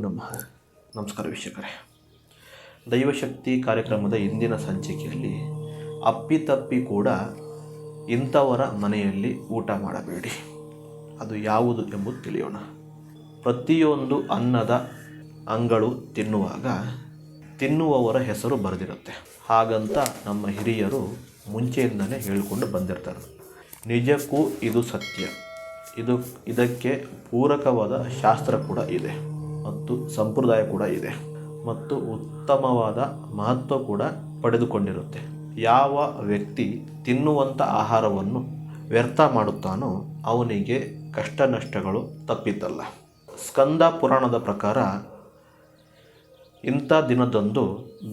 ನಮಃ. ನಮಸ್ಕಾರ ವೀಕ್ಷಕರೇ. ದೈವಶಕ್ತಿ ಕಾರ್ಯಕ್ರಮದ ಇಂದಿನ ಸಂಚಿಕೆಯಲ್ಲಿ ಅಪ್ಪಿತಪ್ಪಿ ಕೂಡ ಇಂಥವರ ಮನೆಯಲ್ಲಿ ಊಟ ಮಾಡಬೇಡಿ, ಅದು ಯಾವುದು ಎಂಬುದು ತಿಳಿಯೋಣ. ಪ್ರತಿಯೊಂದು ಅನ್ನದ ಅಂಗಳು ತಿನ್ನುವಾಗ ತಿನ್ನುವವರ ಹೆಸರು ಬರೆದಿರುತ್ತೆ. ಹಾಗಂತ ನಮ್ಮ ಹಿರಿಯರು ಮುಂಚೆಯಿಂದಲೇ ಹೇಳಿಕೊಂಡು ಬಂದಿರ್ತಾರೆ. ನಿಜಕ್ಕೂ ಇದು ಸತ್ಯ. ಇದಕ್ಕೆ ಪೂರಕವಾದ ಶಾಸ್ತ್ರ ಕೂಡ ಇದೆ ಮತ್ತು ಸಂಪ್ರದಾಯ ಕೂಡ ಇದೆ ಮತ್ತು ಉತ್ತಮವಾದ ಮಹತ್ವ ಕೂಡ ಪಡೆದುಕೊಂಡಿರುತ್ತೆ. ಯಾವ ವ್ಯಕ್ತಿ ತಿನ್ನುವಂಥ ಆಹಾರವನ್ನು ವ್ಯರ್ಥ ಮಾಡುತ್ತಾನೋ ಅವನಿಗೆ ಕಷ್ಟ ನಷ್ಟಗಳು ತಪ್ಪಿದ್ದಲ್ಲ. ಸ್ಕಂದ ಪುರಾಣದ ಪ್ರಕಾರ ಇಂಥ ದಿನದಂದು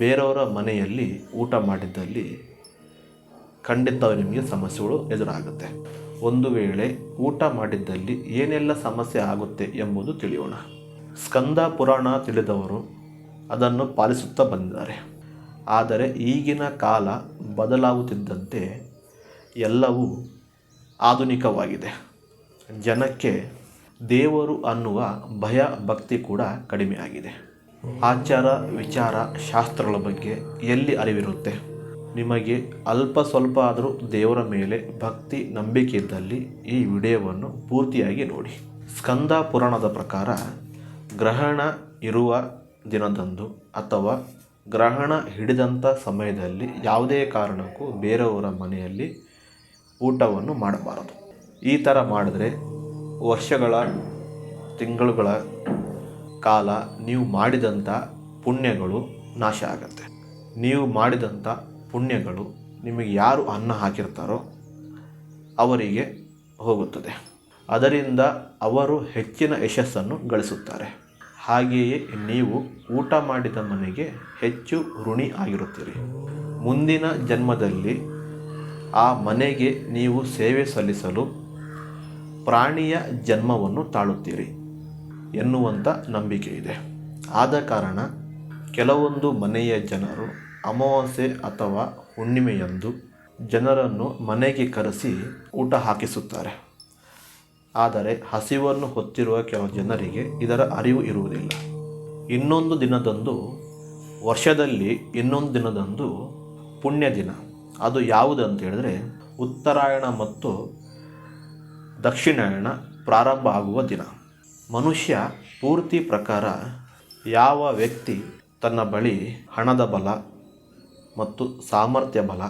ಬೇರೆಯವರ ಮನೆಯಲ್ಲಿ ಊಟ ಮಾಡಿದ್ದಲ್ಲಿ ಖಂಡಿತ ನಿಮಗೆ ಸಮಸ್ಯೆಗಳು ಎದುರಾಗುತ್ತೆ. ಒಂದು ವೇಳೆ ಊಟ ಮಾಡಿದ್ದಲ್ಲಿ ಏನೆಲ್ಲ ಸಮಸ್ಯೆ ಆಗುತ್ತೆ ಎಂಬುದು ತಿಳಿಯೋಣ. ಸ್ಕಂದ ಪುರಾಣ ತಿಳಿದವರು ಅದನ್ನು ಪಾಲಿಸುತ್ತಾ ಬಂದಿದ್ದಾರೆ. ಆದರೆ ಈಗಿನ ಕಾಲ ಬದಲಾಗುತ್ತಿದ್ದಂತೆ ಎಲ್ಲವೂ ಆಧುನಿಕವಾಗಿದೆ. ಜನಕ್ಕೆ ದೇವರು ಅನ್ನುವ ಭಯ ಭಕ್ತಿ ಕೂಡ ಕಡಿಮೆಯಾಗಿದೆ. ಆಚಾರ ವಿಚಾರ ಶಾಸ್ತ್ರಗಳ ಬಗ್ಗೆ ಎಲ್ಲಿ ಅರಿವಿರುತ್ತೆ? ನಿಮಗೆ ಅಲ್ಪ ಸ್ವಲ್ಪ ಆದರೂ ದೇವರ ಮೇಲೆ ಭಕ್ತಿ ನಂಬಿಕೆ ಇದ್ದಲ್ಲಿ ಈ ವಿಡಿಯೋವನ್ನು ಪೂರ್ತಿಯಾಗಿ ನೋಡಿ. ಸ್ಕಂದ ಪುರಾಣದ ಪ್ರಕಾರ ಗ್ರಹಣ ಇರುವ ದಿನದಂದು ಅಥವಾ ಗ್ರಹಣ ಹಿಡಿದಂಥ ಸಮಯದಲ್ಲಿ ಯಾವುದೇ ಕಾರಣಕ್ಕೂ ಬೇರೆಯವರ ಮನೆಯಲ್ಲಿ ಊಟವನ್ನು ಮಾಡಬಾರದು. ಈ ಥರ ಮಾಡಿದ್ರೆ ವರ್ಷಗಳ ತಿಂಗಳುಗಳ ಕಾಲ ನೀವು ಮಾಡಿದಂಥ ಪುಣ್ಯಗಳು ನಾಶ ಆಗುತ್ತೆ. ನೀವು ಮಾಡಿದಂಥ ಪುಣ್ಯಗಳು ನಿಮಗೆ ಯಾರು ಅನ್ನ ಹಾಕಿರ್ತಾರೋ ಅವರಿಗೆ ಹೋಗುತ್ತದೆ. ಅದರಿಂದ ಅವರು ಹೆಚ್ಚಿನ ಯಶಸ್ಸನ್ನು ಗಳಿಸುತ್ತಾರೆ. ಹಾಗೆಯೇ ನೀವು ಊಟ ಮಾಡಿದ ಮನೆಗೆ ಹೆಚ್ಚು ಋಣಿ ಆಗಿರುತ್ತೀರಿ. ಮುಂದಿನ ಜನ್ಮದಲ್ಲಿ ಆ ಮನೆಗೆ ನೀವು ಸೇವೆ ಸಲ್ಲಿಸಲು ಪ್ರಾಣಿಯ ಜನ್ಮವನ್ನು ತಾಳುತ್ತೀರಿ ಎನ್ನುವಂಥ ನಂಬಿಕೆ ಇದೆ. ಆದ ಕಾರಣ ಕೆಲವೊಂದು ಮನೆಯ ಜನರು ಅಮಾವಾಸ್ಯೆ ಅಥವಾ ಹುಣ್ಣಿಮೆಯಂದು ಜನರನ್ನು ಮನೆಗೆ ಕರೆಸಿ ಊಟ ಹಾಕಿಸುತ್ತಾರೆ. ಆದರೆ ಹಸಿವನ್ನು ಹೊತ್ತಿರುವ ಕೆಲವು ಜನರಿಗೆ ಇದರ ಅರಿವು ಇರುವುದಿಲ್ಲ. ವರ್ಷದಲ್ಲಿ ಇನ್ನೊಂದು ದಿನದಂದು ಪುಣ್ಯ ದಿನ. ಅದು ಯಾವುದು ಅಂತ ಹೇಳಿದ್ರೆ ಉತ್ತರಾಯಣ ಮತ್ತು ದಕ್ಷಿಣಾಯಣ ಪ್ರಾರಂಭ ಆಗುವ ದಿನ. ಮನುಷ್ಯ ಪೂರ್ತಿ ಪ್ರಕಾರ ಯಾವ ವ್ಯಕ್ತಿ ತನ್ನ ಬಳಿ ಹಣದ ಬಲ ಮತ್ತು ಸಾಮರ್ಥ್ಯ ಬಲ,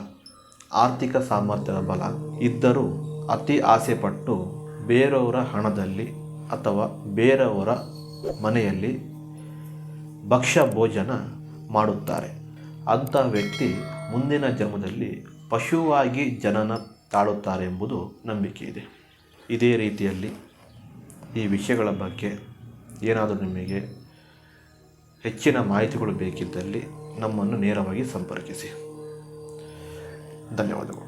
ಆರ್ಥಿಕ ಸಾಮರ್ಥ್ಯದ ಬಲ ಇದ್ದರೂ ಅತಿ ಆಸೆಪಟ್ಟು ಬೇರೆಯವರ ಹಣದಲ್ಲಿ ಅಥವಾ ಬೇರೆಯವರ ಮನೆಯಲ್ಲಿ ಭಕ್ಷ್ಯ ಭೋಜನ ಮಾಡುತ್ತಾರೆ. ಅಂಥ ವ್ಯಕ್ತಿ ಮುಂದಿನ ಜನ್ಮದಲ್ಲಿ ಪಶುವಾಗಿ ಜನನ ತಾಳುತ್ತಾರೆ ಎಂಬುದು ನಂಬಿಕೆ ಇದೆ. ಇದೇ ರೀತಿಯಲ್ಲಿ ಈ ವಿಷಯಗಳ ಬಗ್ಗೆ ಏನಾದರೂ ನಿಮಗೆ ಹೆಚ್ಚಿನ ಮಾಹಿತಿಗಳು ಬೇಕಿದ್ದಲ್ಲಿ ನಮ್ಮನ್ನು ನೇರವಾಗಿ ಸಂಪರ್ಕಿಸಿ. ಧನ್ಯವಾದಗಳು.